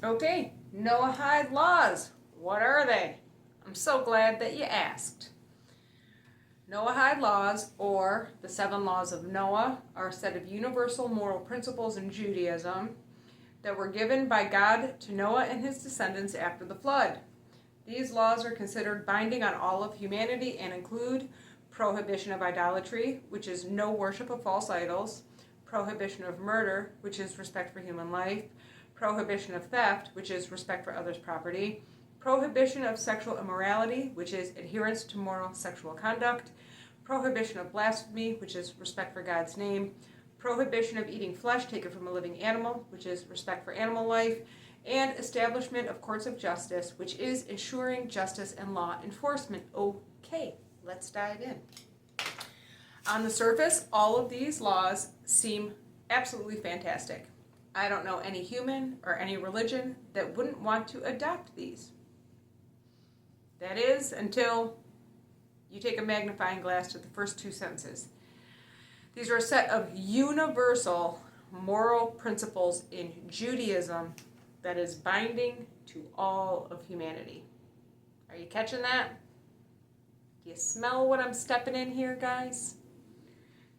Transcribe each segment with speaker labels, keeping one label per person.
Speaker 1: Okay, Noahide Laws. What are they? I'm so glad that you asked. Noahide Laws, or the 7 Laws of Noah, are a set of universal moral principles in Judaism that were given by God to Noah and his descendants after the flood. These laws are considered binding on all of humanity and include prohibition of idolatry, which is no worship of false idols, prohibition of murder, which is respect for human life, prohibition of theft, which is respect for others' property, prohibition of sexual immorality, which is adherence to moral sexual conduct, prohibition of blasphemy, which is respect for God's name, prohibition of eating flesh taken from a living animal, which is respect for animal life, and establishment of courts of justice, which is ensuring justice and law enforcement. Okay, let's dive in. On the surface, all of these laws seem absolutely fantastic. I don't know any human or any religion that wouldn't want to adopt these. That is, until you take a magnifying glass to the first 2 sentences. These are a set of universal moral principles in Judaism that is binding to all of humanity. Are you catching that? Do you smell what I'm stepping in here, guys?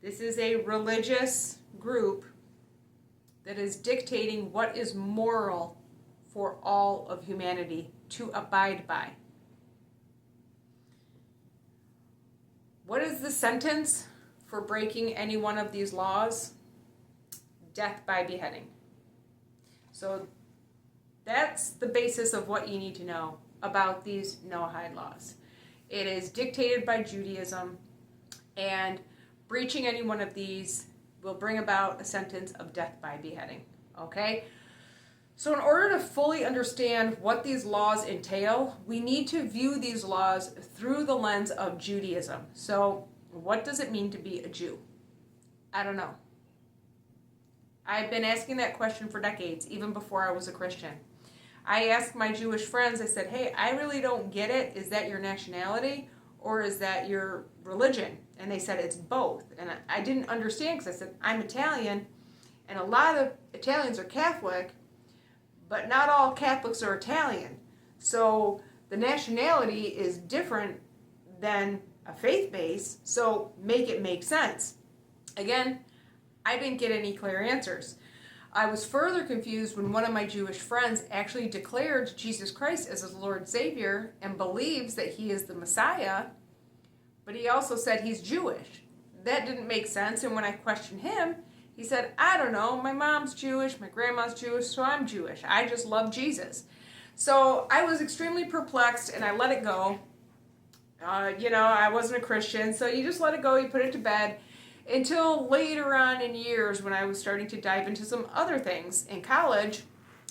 Speaker 1: This is a religious group that is dictating what is moral for all of humanity to abide by. What is the sentence for breaking any one of these laws? Death by beheading. So that's the basis of what you need to know about these Noahide laws. It is dictated by Judaism, and breaching any one of these will bring about a sentence of death by beheading. Okay? So in order to fully understand what these laws entail, we need to view these laws through the lens of Judaism. So what does it mean to be a Jew? I don't know. I've been asking that question for decades, even before I was a Christian. I asked my Jewish friends, I said, hey, I really don't get it. Is that your nationality or is that your religion? And they said it's both. And I didn't understand because I said, I'm Italian, and a lot of Italians are Catholic, but not all Catholics are Italian. So the nationality is different than a faith base, so make it make sense. Again, I didn't get any clear answers. I was further confused when one of my Jewish friends actually declared Jesus Christ as his Lord and Savior and believes that he is the Messiah, but he also said he's Jewish. That didn't make sense, and when I questioned him, he said, I don't know, my mom's Jewish, my grandma's Jewish, so I'm Jewish. I just love Jesus. So I was extremely perplexed, and I let it go. I wasn't a Christian, so you just let it go, you put it to bed, until later on in years when I was starting to dive into some other things in college.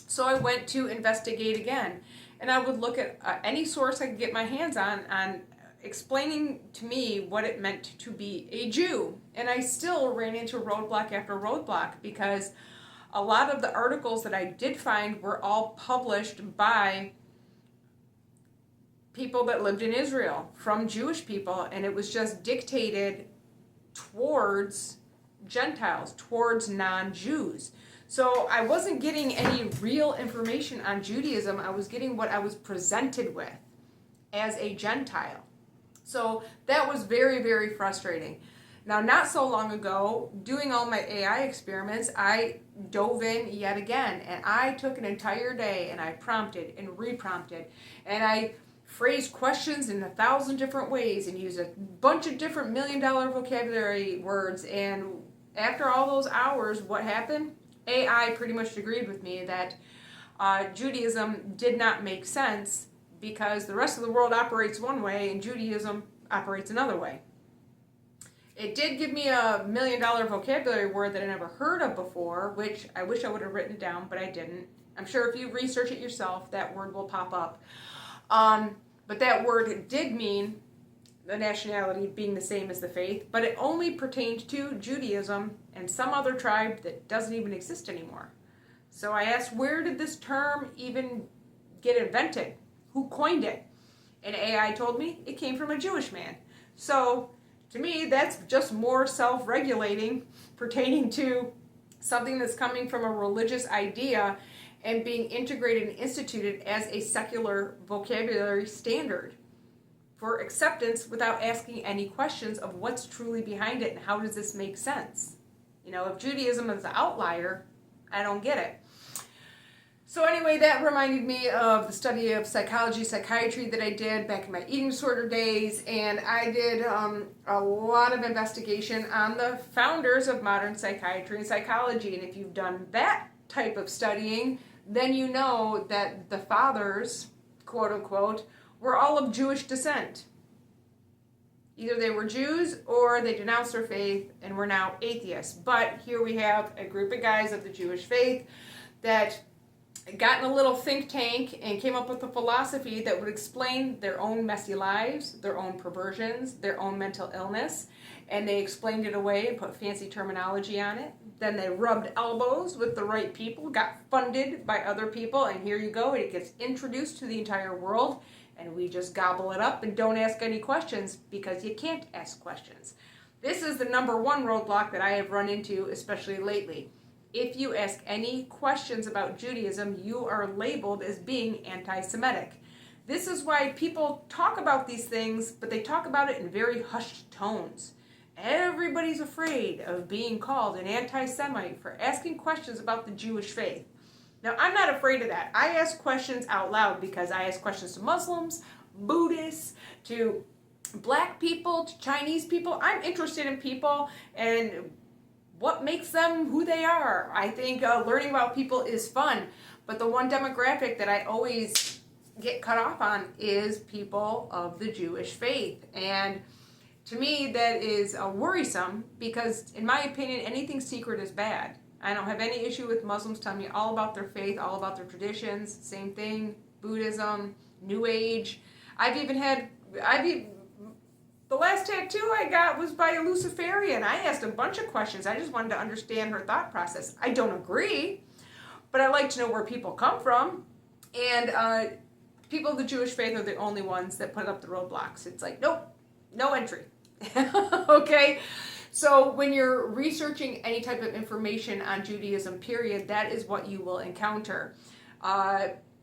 Speaker 1: So I went to investigate again, and I would look at any source I could get my hands on explaining to me what it meant to be a Jew. And I still ran into roadblock after roadblock because a lot of the articles that I did find were all published by people that lived in Israel, from Jewish people, and it was just dictated towards Gentiles, towards non-Jews. So I wasn't getting any real information on Judaism. I was getting what I was presented with as a Gentile. So that was very, very frustrating. Now, not so long ago, doing all my AI experiments, I dove in yet again, and I took an entire day and I prompted and reprompted, and I phrased questions in 1,000 different ways and used a bunch of different million-dollar vocabulary words. And after all those hours, what happened? AI pretty much agreed with me that Judaism did not make sense because the rest of the world operates one way and Judaism operates another way. It did give me a $1 million vocabulary word that I never heard of before, which I wish I would have written down, but I didn't. I'm sure if you research it yourself, that word will pop up. But that word did mean the nationality being the same as the faith, but it only pertained to Judaism and some other tribe that doesn't even exist anymore. So I asked, where did this term even get invented? Who coined it? And AI told me it came from a Jewish man. So to me, that's just more self-regulating pertaining to something that's coming from a religious idea and being integrated and instituted as a secular vocabulary standard for acceptance without asking any questions of what's truly behind it and how does this make sense. You know, if Judaism is the outlier, I don't get it. So anyway, that reminded me of the study of psychology, psychiatry that I did back in my eating disorder days, and I did a lot of investigation on the founders of modern psychiatry and psychology, and if you've done that type of studying, then you know that the fathers, quote unquote, were all of Jewish descent. Either they were Jews or they denounced their faith and were now atheists. But here we have a group of guys of the Jewish faith that got in a little think tank and came up with a philosophy that would explain their own messy lives, their own perversions, their own mental illness, and they explained it away and put fancy terminology on it. Then they rubbed elbows with the right people, got funded by other people, and here you go, it gets introduced to the entire world, and we just gobble it up and don't ask any questions because you can't ask questions. This is the number one roadblock that I have run into, especially lately. If you ask any questions about Judaism, you are labeled as being anti-Semitic. This is why people talk about these things, but they talk about it in very hushed tones. Everybody's afraid of being called an anti-Semite for asking questions about the Jewish faith. Now, I'm not afraid of that. I ask questions out loud because I ask questions to Muslims, Buddhists, to black people, to Chinese people. I'm interested in people and what makes them who they are. I think learning about people is fun, but the one demographic that I always get cut off on is people of the Jewish faith. And to me, that is worrisome because, in my opinion, anything secret is bad. I don't have any issue with Muslims telling me all about their faith, all about their traditions. Same thing, Buddhism, New Age. The last tattoo I got was by a Luciferian. I asked a bunch of questions. I just wanted to understand her thought process. I don't agree, but I like to know where people come from. And people of the Jewish faith are the only ones that put up the roadblocks. It's like, nope, no entry. Okay? So when you're researching any type of information on Judaism, period, that is what you will encounter.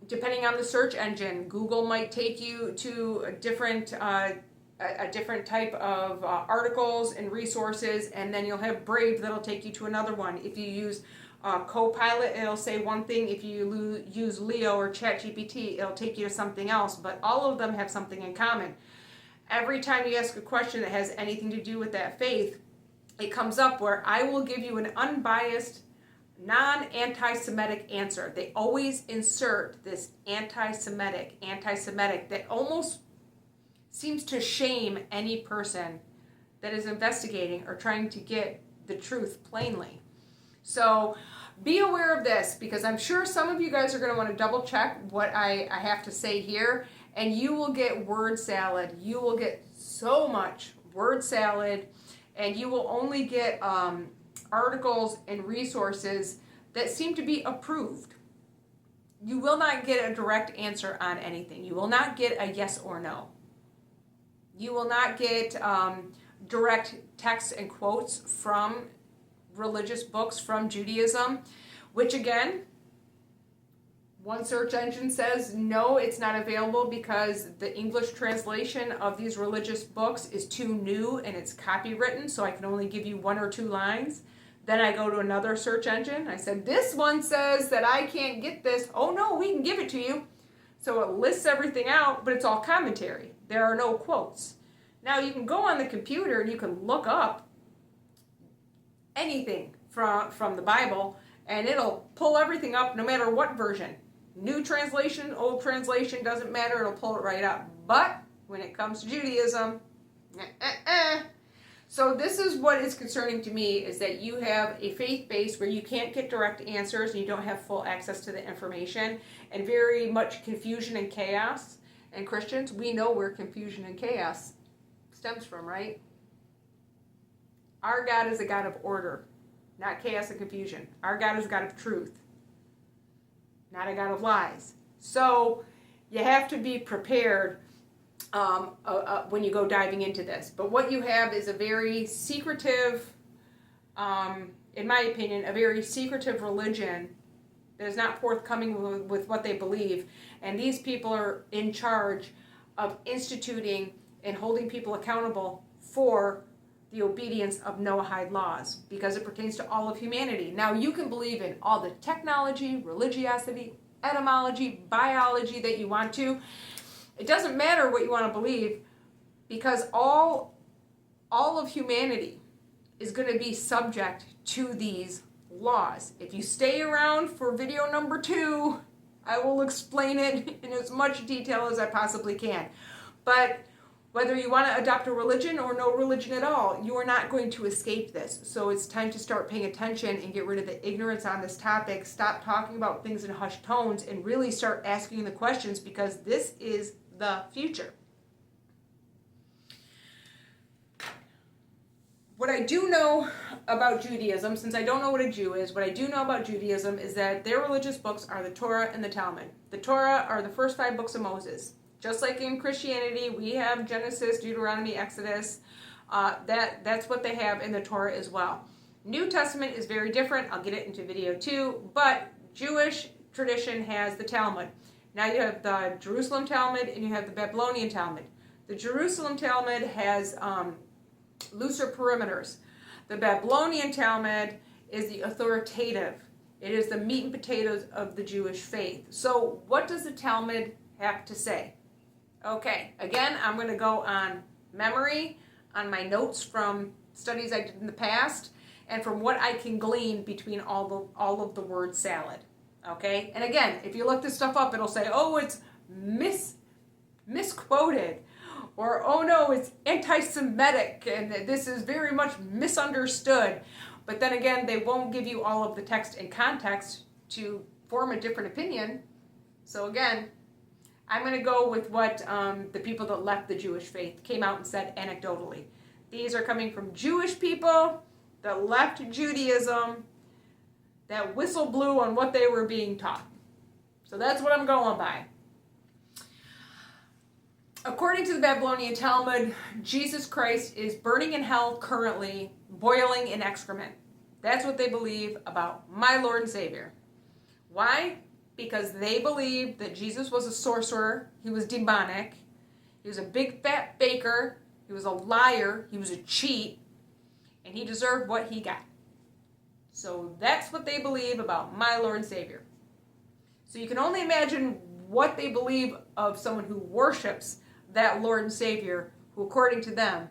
Speaker 1: Depending on the search engine, Google might take you to a different type of articles and resources, and then you'll have Brave that'll take you to another one. If you use Copilot, it'll say one thing. If you use Leo or ChatGPT, it'll take you to something else, but all of them have something in common. Every time you ask a question that has anything to do with that faith, it comes up where I will give you an unbiased, non-anti-Semitic answer. They always insert this anti-Semitic that almost seems to shame any person that is investigating or trying to get the truth plainly. So be aware of this, because I'm sure some of you guys are going to want to double check what I have to say here, and you will get word salad. You will get so much word salad, and you will only get articles and resources that seem to be approved. You will not get a direct answer on anything. You will not get a yes or no. You will not get direct texts and quotes from religious books from Judaism, which again, one search engine says, no, it's not available because the English translation of these religious books is too new and it's copywritten, so I can only give you 1 or 2 lines. Then I go to another search engine. I said, this one says that I can't get this. Oh no, we can give it to you. So it lists everything out, but it's all commentary. There are no quotes. Now you can go on the computer and you can look up anything from the Bible, and it'll pull everything up no matter what version. New translation, old translation, doesn't matter, it'll pull it right up. But when it comes to Judaism, So this is what is concerning to me, is that you have a faith base where you can't get direct answers and you don't have full access to the information, and very much confusion and chaos. And Christians, we know where confusion and chaos stems from, right? Our God is a God of order, not chaos and confusion. Our God is a God of truth, not a God of lies. So you have to be prepared when you go diving into this. But what you have is a very secretive, in my opinion, a very secretive religion It is not forthcoming with what they believe. And these people are in charge of instituting and holding people accountable for the obedience of Noahide laws, because it pertains to all of humanity. Now, you can believe in all the technology, religiosity, etymology, biology that you want to. It doesn't matter what you want to believe, because all of humanity is going to be subject to these laws. If you stay around for video number 2, I will explain it in as much detail as I possibly can. But whether you want to adopt a religion or no religion at all, you are not going to escape this. So it's time to start paying attention and get rid of the ignorance on this topic. Stop talking about things in hushed tones and really start asking the questions, because this is the future. What I do know about Judaism, since I don't know what a Jew is, what I do know about Judaism is that their religious books are the Torah and the Talmud. The Torah are the first 5 books of Moses. Just like in Christianity, we have Genesis, Deuteronomy, Exodus. That's what they have in the Torah as well. New Testament is very different. I'll get it into video 2. But Jewish tradition has the Talmud. Now you have the Jerusalem Talmud and you have the Babylonian Talmud. The Jerusalem Talmud has looser perimeters. The Babylonian Talmud is the authoritative. It is the meat and potatoes of the Jewish faith. So what does the Talmud have to say? Okay, again, I'm going to go on memory, on my notes from studies I did in the past, and from what I can glean between all of the word salad. Okay, and again, if you look this stuff up, it'll say, oh, it's misquoted, or oh no, it's anti-Semitic, and this is very much misunderstood. But then again, they won't give you all of the text and context to form a different opinion. So again, I'm going to go with what the people that left the Jewish faith came out and said anecdotally. These are coming from Jewish people that left Judaism, that whistle blew on what they were being taught. So that's what I'm going by. According to the Babylonian Talmud, Jesus Christ is burning in hell currently, boiling in excrement. That's what they believe about my Lord and Savior. Why? Because they believe that Jesus was a sorcerer, he was demonic, he was a big fat baker, he was a liar, he was a cheat, and he deserved what he got. So that's what they believe about my Lord and Savior. So you can only imagine what they believe of someone who worships that Lord and Savior, who according to them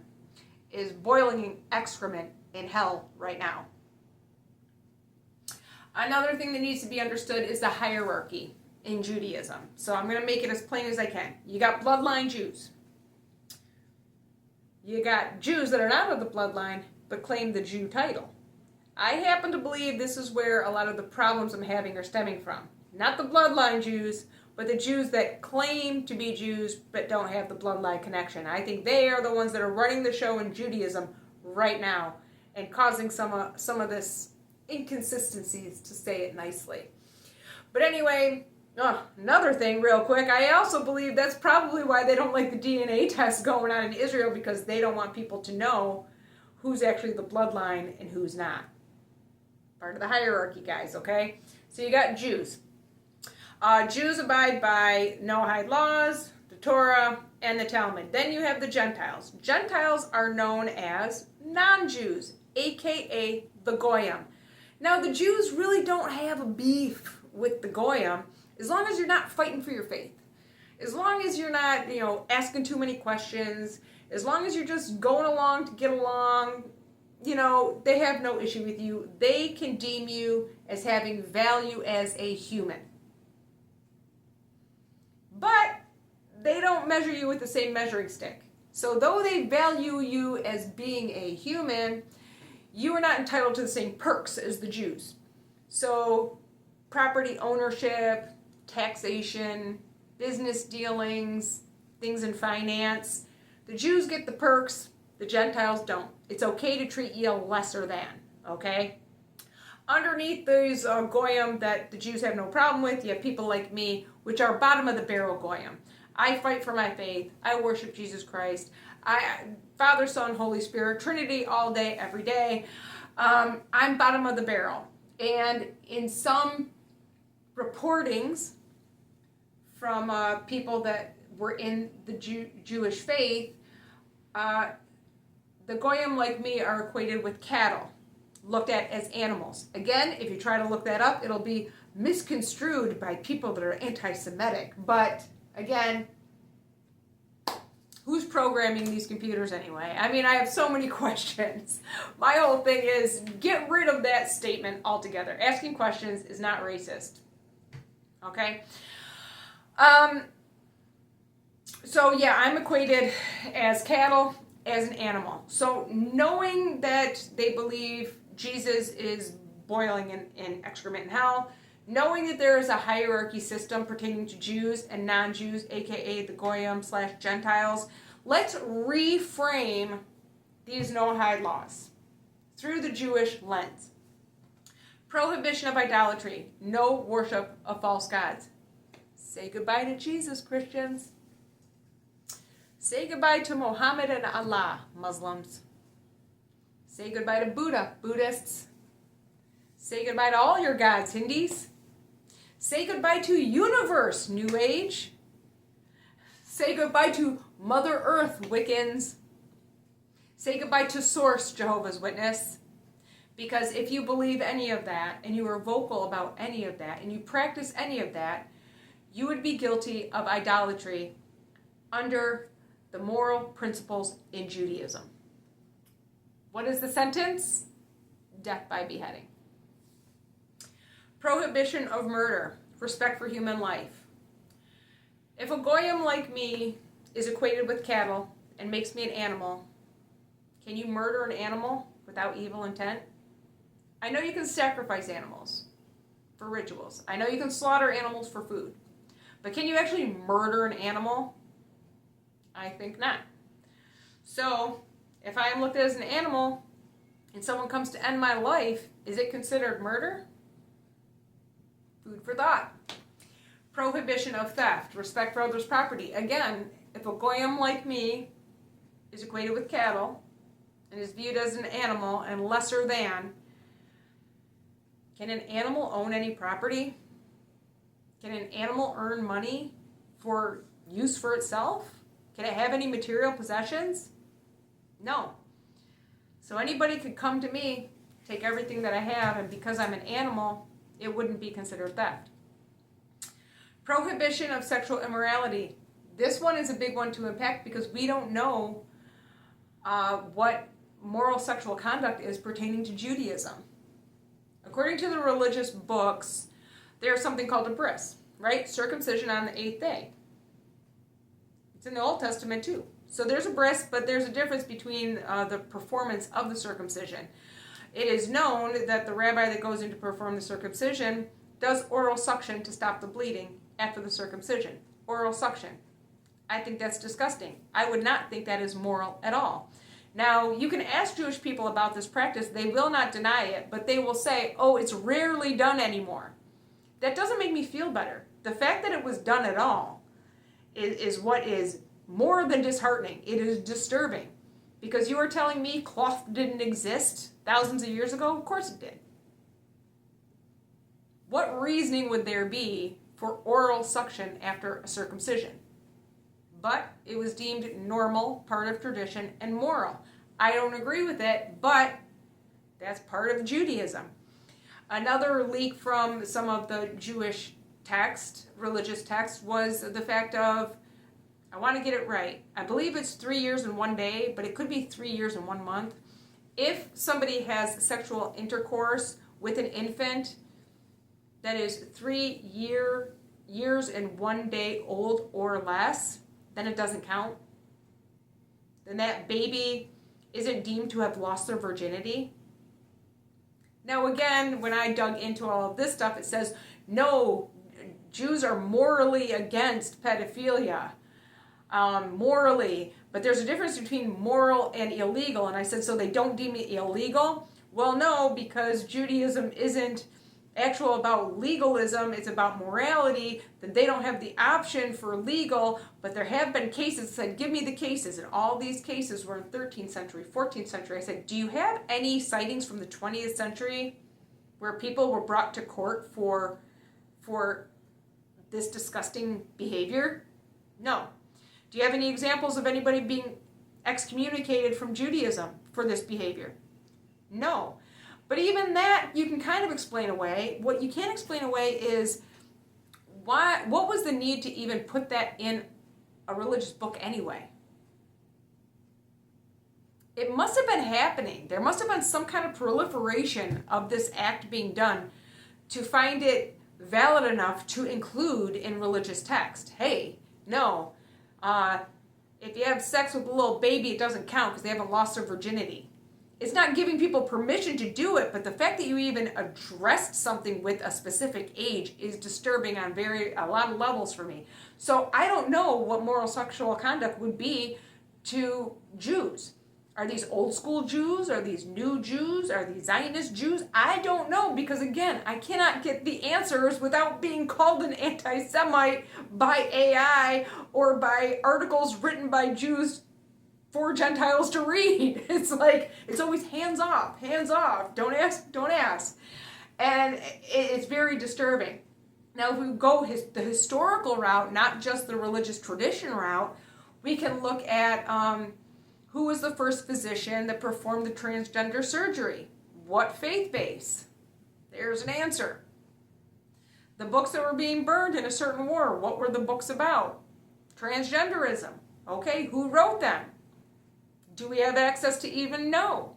Speaker 1: is boiling in excrement in hell right now. Another thing that needs to be understood is the hierarchy in Judaism. So I'm going to make it as plain as I can. You got bloodline Jews. You got Jews that are not of the bloodline but claim the Jew title. I happen to believe this is where a lot of the problems I'm having are stemming from. Not the bloodline Jews, but the Jews that claim to be Jews but don't have the bloodline connection. I think they are the ones that are running the show in Judaism right now and causing some of this inconsistencies, to say it nicely. But anyway, another thing real quick, I also believe that's probably why they don't like the DNA test going on in Israel, because they don't want people to know who's actually the bloodline and who's not. Part of the hierarchy, guys, okay? So you got Jews. Jews abide by Noahide Laws, the Torah, and the Talmud. Then you have the Gentiles. Gentiles are known as non-Jews, aka the Goyim. Now, the Jews really don't have a beef with the Goyim as long as you're not fighting for your faith. As long as you're not, asking too many questions. As long as you're just going along to get along, they have no issue with you. They can deem you as having value as a human. But they don't measure you with the same measuring stick. So though they value you as being a human, you are not entitled to the same perks as the Jews. So property ownership, taxation, business dealings, things in finance, the Jews get the perks, the Gentiles don't. It's okay to treat you lesser than, okay? Underneath these Goyim that the Jews have no problem with, you have people like me, which are bottom of the barrel Goyim. I fight for my faith. I worship Jesus Christ. Father, Son, Holy Spirit, Trinity all day, every day. I'm bottom of the barrel. And in some reportings from people that were in the Jewish faith, the goyim like me are equated with cattle, looked at as animals. Again, if you try to look that up, it'll be misconstrued by people that are anti-Semitic. But again, who's programming these computers anyway? I mean, I have so many questions. My whole thing is get rid of that statement altogether. Asking questions is not racist. Okay? So yeah, I'm equated as cattle, as an animal. So knowing that they believe Jesus is boiling in excrement in hell, knowing that there is a hierarchy system pertaining to Jews and non-Jews, aka the Goyim / Gentiles, let's reframe these Noahide laws through the Jewish lens. Prohibition of idolatry, no worship of false gods. Say goodbye to Jesus, Christians. Say goodbye to Muhammad and Allah, Muslims. Say goodbye to Buddha, Buddhists. Say goodbye to all your gods, Hindus. Say goodbye to universe, New Age. Say goodbye to Mother Earth, Wiccans. Say goodbye to Source, Jehovah's Witness. Because if you believe any of that, and you are vocal about any of that, and you practice any of that, you would be guilty of idolatry under the moral principles in Judaism. What is the sentence? Death by beheading. Prohibition of murder, respect for human life. If a goyim like me is equated with cattle and makes me an animal, can you murder an animal without evil intent? I know you can sacrifice animals for rituals. I know you can slaughter animals for food. But can you actually murder an animal? I think not. So, if I am looked at as an animal and someone comes to end my life, is it considered murder? Food for thought. Prohibition of theft, respect for others' property. Again, if a goyim like me is equated with cattle and is viewed as an animal and lesser than, can an animal own any property? Can an animal earn money for use for itself? Can it have any material possessions? No. So anybody could come to me, take everything that I have, and because I'm an animal, it wouldn't be considered theft. Prohibition of sexual immorality. This one is a big one to impact because we don't know what moral sexual conduct is pertaining to Judaism. According to the religious books, there's something called a bris, right? Circumcision on the 8th day. It's in the Old Testament too. So there's a bris, but there's a difference between the performance of the circumcision. It is known that the rabbi that goes in to perform the circumcision does oral suction to stop the bleeding after the circumcision. Oral suction. I think that's disgusting. I would not think that is moral at all. Now, you can ask Jewish people about this practice. They will not deny it, but they will say, oh, it's rarely done anymore. That doesn't make me feel better. The fact that it was done at all is what is more than disheartening. It is disturbing. Because you are telling me cloth didn't exist thousands of years ago? Of course it did. What reasoning would there be for oral suction after a circumcision? But it was deemed normal, part of tradition, and moral. I don't agree with it, but that's part of Judaism. Another leak from some of the Jewish text, religious text, was the fact of, I want to get it right, I believe it's 3 years and 1 day, but it could be 3 years and 1 month. If somebody has sexual intercourse with an infant that is 3 years and 1 day old or less, then it doesn't count. Then that baby isn't deemed to have lost their virginity. Now again, when I dug into all of this stuff, it says, no, Jews are morally against pedophilia. Morally, but there's a difference between moral and illegal. And I said, so they don't deem it illegal? Well, no, because Judaism isn't actual about legalism, it's about morality. Then they don't have the option for legal, but there have been cases that said, give me the cases. And all these cases were in 13th century, 14th century. I said, do you have any sightings from the 20th century where people were brought to court for for this disgusting behavior? No. Do you have any examples of anybody being excommunicated from Judaism for this behavior? No. But even that you can kind of explain away. What you can't explain away is what was the need to even put that in a religious book anyway? It must have been happening. There must have been some kind of proliferation of this act being done to find it valid enough to include in religious text. Hey, no, if you have sex with a little baby, it doesn't count because they haven't lost their virginity. It's not giving people permission to do it, but the fact that you even addressed something with a specific age is disturbing on a lot of levels for me. So I don't know what moral sexual conduct would be to Jews. Are these old school Jews? Are these new Jews? Are these Zionist Jews? I don't know, because again, I cannot get the answers without being called an anti-Semite by AI or by articles written by Jews for Gentiles to read. It's like, it's always hands off, don't ask. And it's very disturbing. Now, if we go the historical route, not just the religious tradition route, we can look at who was the first physician that performed the transgender surgery? What faith base? There's an answer. The books that were being burned in a certain war, what were the books about? Transgenderism. Okay, who wrote them? Do we have access to even know?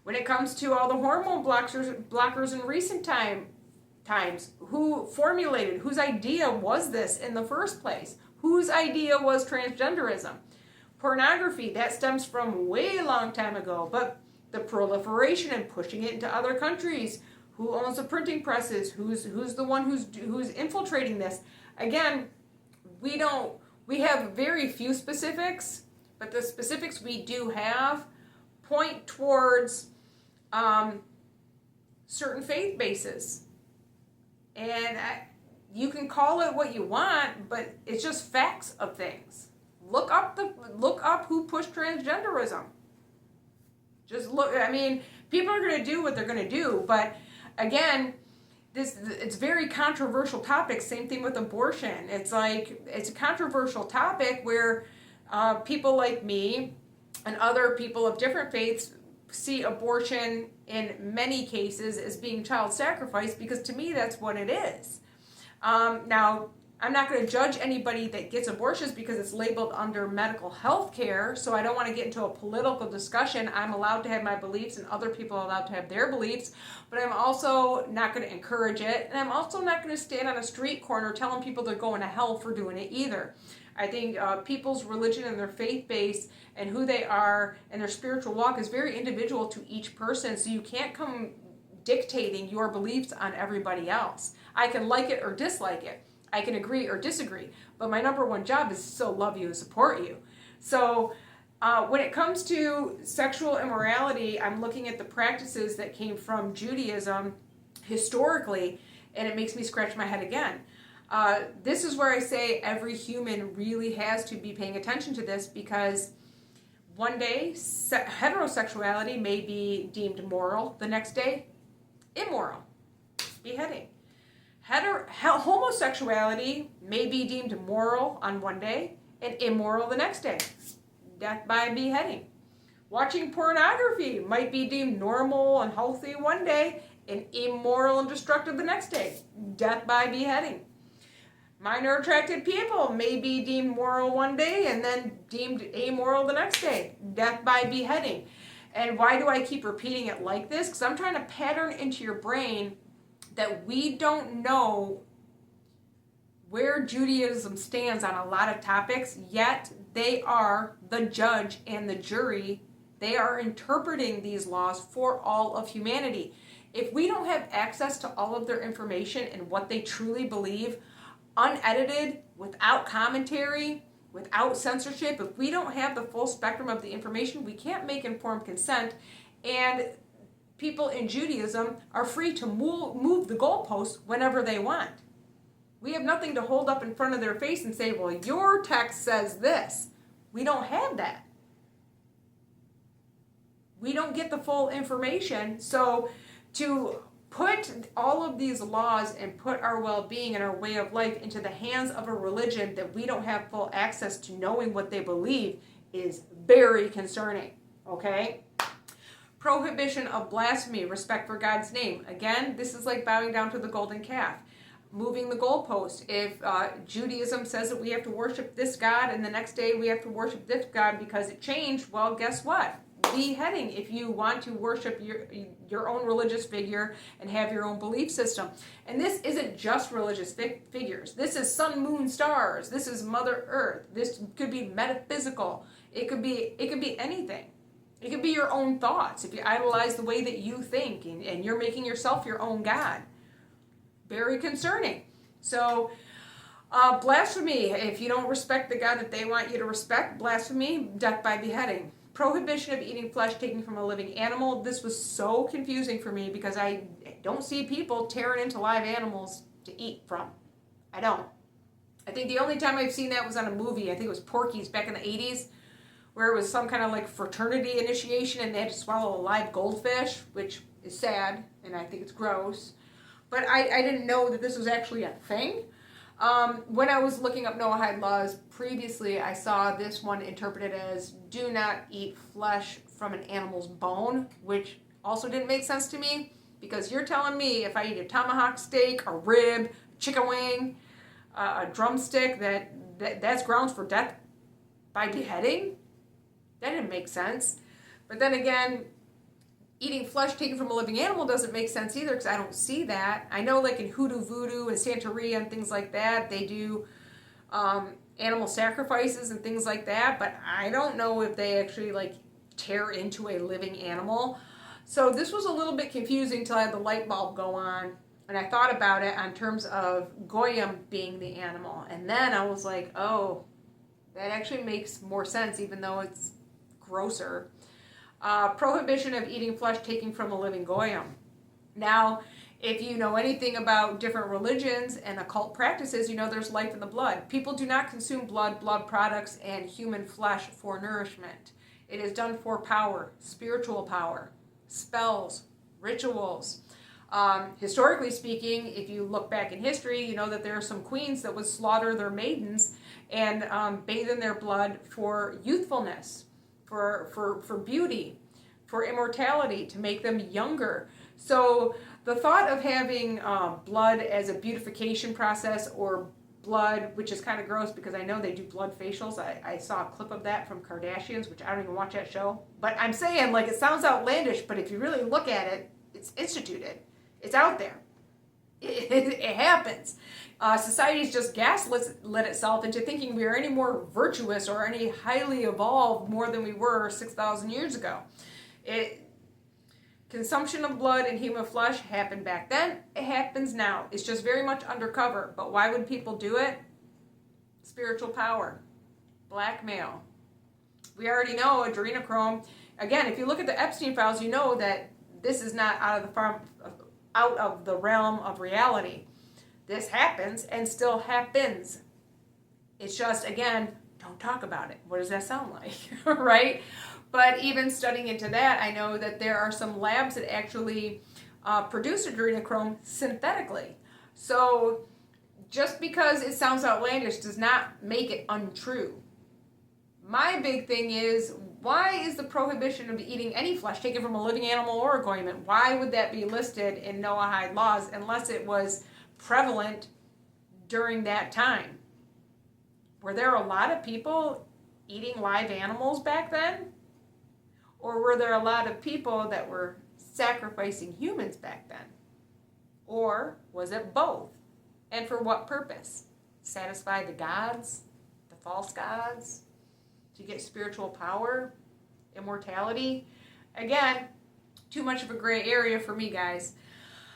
Speaker 1: When it comes to all the hormone blockers in recent times, who formulated, whose idea was this in the first place? Whose idea was transgenderism? Pornography, that stems from way long time ago, but the proliferation and pushing it into other countries, who owns the printing presses, who's the one who's infiltrating this? Again, we have very few specifics, but the specifics we do have point towards certain faith bases. And you can call it what you want, but it's just facts of things. Look up who pushed transgenderism. Just look. I mean, people are going to do what they're going to do, but again, it's very controversial topic. Same thing with abortion. It's a controversial topic where people like me and other people of different faiths see abortion in many cases as being child sacrifice, because to me that's what it is. Now, I'm not going to judge anybody that gets abortions because it's labeled under medical health care, so I don't want to get into a political discussion. I'm allowed to have my beliefs and other people are allowed to have their beliefs, but I'm also not going to encourage it, and I'm also not going to stand on a street corner telling people they're going to hell for doing it either. I think people's religion and their faith base and who they are and their spiritual walk is very individual to each person, so you can't come dictating your beliefs on everybody else. I can like it or dislike it. I can agree or disagree, but my number one job is to still love you and support you. So when it comes to sexual immorality, I'm looking at the practices that came from Judaism historically, and it makes me scratch my head again. This is where I say every human really has to be paying attention to this, because one day heterosexuality may be deemed moral, the next day immoral, beheading. Homosexuality may be deemed moral on one day and immoral the next day, death by beheading. Watching pornography might be deemed normal and healthy one day and immoral and destructive the next day, death by beheading. Minor attracted people may be deemed moral one day and then deemed amoral the next day, death by beheading. And why do I keep repeating it like this? Because I'm trying to pattern into your brain that we don't know where Judaism stands on a lot of topics, yet they are the judge and the jury. They are interpreting these laws for all of humanity. If we don't have access to all of their information and what they truly believe, unedited, without commentary, without censorship, if we don't have the full spectrum of the information, we can't make informed consent. And people in Judaism are free to move the goalposts whenever they want. We have nothing to hold up in front of their face and say, well, your text says this. We don't have that. We don't get the full information. So to put all of these laws and put our well-being and our way of life into the hands of a religion that we don't have full access to knowing what they believe is very concerning, okay? Prohibition of blasphemy, respect for God's name. Again, this is like bowing down to the golden calf. Moving the goalpost. If Judaism says that we have to worship this God and the next day we have to worship this God because it changed, well, guess what? Beheading if you want to worship your own religious figure and have your own belief system. And this isn't just religious figures. This is sun, moon, stars. This is Mother Earth. This could be metaphysical. It could be anything. It could be your own thoughts. If you idolize the way that you think and you're making yourself your own God. Very concerning. So, blasphemy. If you don't respect the God that they want you to respect, blasphemy, death by beheading. Prohibition of eating flesh taken from a living animal. This was so confusing for me because I don't see people tearing into live animals to eat from. I don't. I think the only time I've seen that was on a movie. I think it was Porky's back in the 80s, where it was some kind of like fraternity initiation and they had to swallow a live goldfish, which is sad and I think it's gross. But I didn't know that this was actually a thing. When I was looking up Noahide Laws previously, I saw this one interpreted as do not eat flesh from an animal's bone, which also didn't make sense to me because you're telling me if I eat a tomahawk steak, a rib, chicken wing, a drumstick, that's grounds for death by beheading? That didn't make sense. But then again, eating flesh taken from a living animal doesn't make sense either because I don't see that. I know like in Hoodoo Voodoo and Santeria and things like that, they do animal sacrifices and things like that, but I don't know if they actually like tear into a living animal. So this was a little bit confusing till I had the light bulb go on and I thought about it on terms of Goyim being the animal. And then I was like, oh, that actually makes more sense even though it's grosser. Prohibition of eating flesh taken from a living Goyim. Now, if you know anything about different religions and occult practices, you know there's life in the blood. People do not consume blood products, and human flesh for nourishment. It is done for power, spiritual power, spells, rituals. Historically speaking, if you look back in history, you know that there are some queens that would slaughter their maidens and bathe in their blood for youthfulness. For beauty, for immortality, to make them younger. So the thought of having blood as a beautification process or blood, which is kind of gross because I know they do blood facials. I saw a clip of that from Kardashians, which I don't even watch that show. But I'm saying, like, it sounds outlandish, but if you really look at it, it's instituted. It's out there. It happens. Society's just gaslit itself into thinking we are any more virtuous or any highly evolved more than we were 6,000 years ago. Consumption of blood and human flesh happened back then. It happens now. It's just very much undercover. But why would people do it? Spiritual power. Blackmail. We already know adrenochrome. Again, if you look at the Epstein files, you know that this is not out of the realm of reality. This happens and still happens. It's just, again, don't talk about it. What does that sound like, right? But even studying into that, I know that there are some labs that actually produce adrenochrome synthetically. So just because it sounds outlandish does not make it untrue. My big thing is, why is the prohibition of eating any flesh taken from a living animal or a goyim? Why would that be listed in Noahide Laws unless it was prevalent during that time? Were there a lot of people eating live animals back then? Or were there a lot of people that were sacrificing humans back then? Or was it both? And for what purpose? Satisfy the gods? The false gods? To get spiritual power? Immortality? Again, too much of a gray area for me, guys.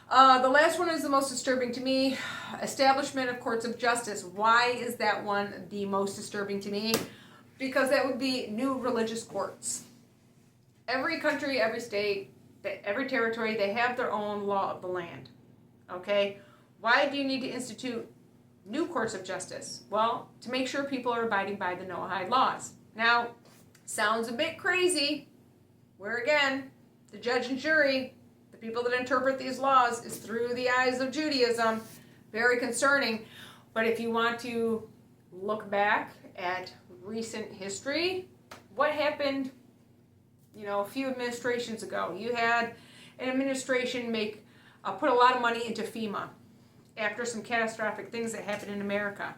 Speaker 1: The last one is the most disturbing to me. Establishment of courts of justice. Why is that one the most disturbing to me? Because that would be new religious courts. Every country, every state, every territory, they have their own law of the land. Okay? Why do you need to institute new courts of justice? Well, to make sure people are abiding by the Noahide Laws. Now, sounds a bit crazy. Where again, the judge and jury, the people that interpret these laws is through the eyes of Judaism. Very concerning. But if you want to look back at recent history, what happened, a few administrations ago? You had an administration put a lot of money into FEMA after some catastrophic things that happened in America.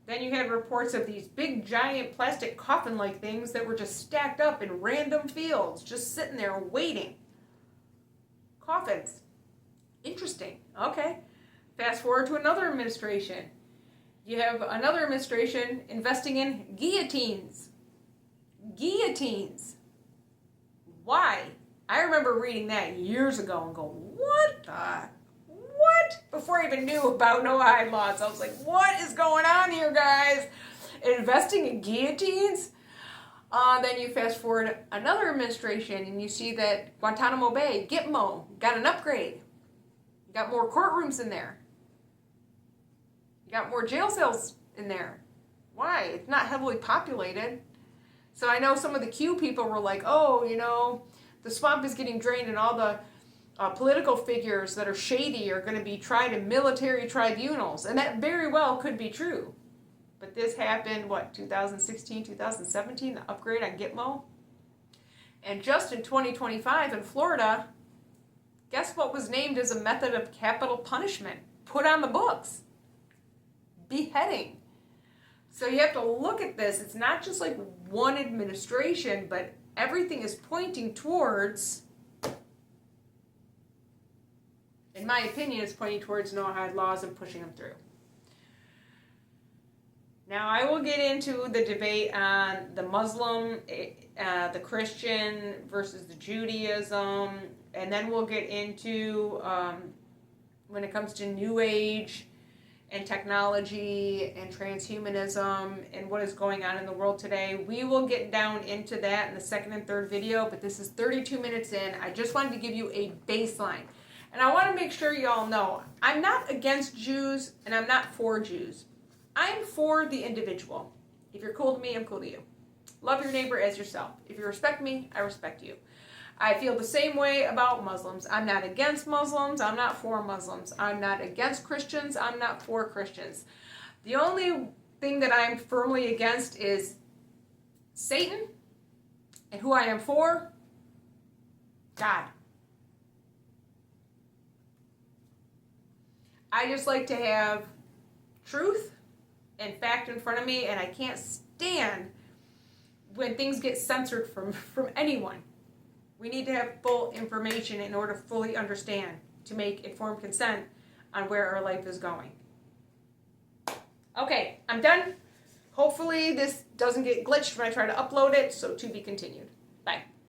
Speaker 1: Then you had reports of these big, giant plastic coffin-like things that were just stacked up in random fields, just sitting there waiting. Coffins. Interesting. Okay. Fast forward to another administration. You have another administration investing in guillotines. Guillotines. Why? I remember reading that years ago and going, what? Before I even knew about Noahide Laws, I was like, what is going on here, guys? Investing in guillotines? Then you fast forward another administration and you see that Guantanamo Bay, Gitmo, got an upgrade. You got more courtrooms in there. You got more jail cells in there. Why? It's not heavily populated. So I know some of the Q people were like, the swamp is getting drained and all the political figures that are shady are going to be tried in military tribunals. And that very well could be true. But this happened, 2016, 2017, the upgrade on Gitmo? And just in 2025 in Florida, guess what was named as a method of capital punishment? Put on the books. Beheading. So you have to look at this. It's not just like one administration, but everything is pointing towards, in my opinion, it's pointing towards Noahide Laws and pushing them through. Now, I will get into the debate on the Muslim, the Christian versus the Judaism, and then we'll get into when it comes to New Age and technology and transhumanism and what is going on in the world today. We will get down into that in the second and third video, but this is 32 minutes in. I just wanted to give you a baseline. And I want to make sure you all know, I'm not against Jews and I'm not for Jews. I'm for the individual. If you're cool to me, I'm cool to you. Love your neighbor as yourself. If you respect me, I respect you. I feel the same way about Muslims. I'm not against Muslims. I'm not for Muslims. I'm not against Christians. I'm not for Christians. The only thing that I'm firmly against is Satan, and who I am for, God. I just like to have truth and fact in front of me, and I can't stand when things get censored from anyone. We need to have full information in order to fully understand, to make informed consent on where our life is going. Okay, I'm done. Hopefully this doesn't get glitched when I try to upload it, so to be continued. Bye.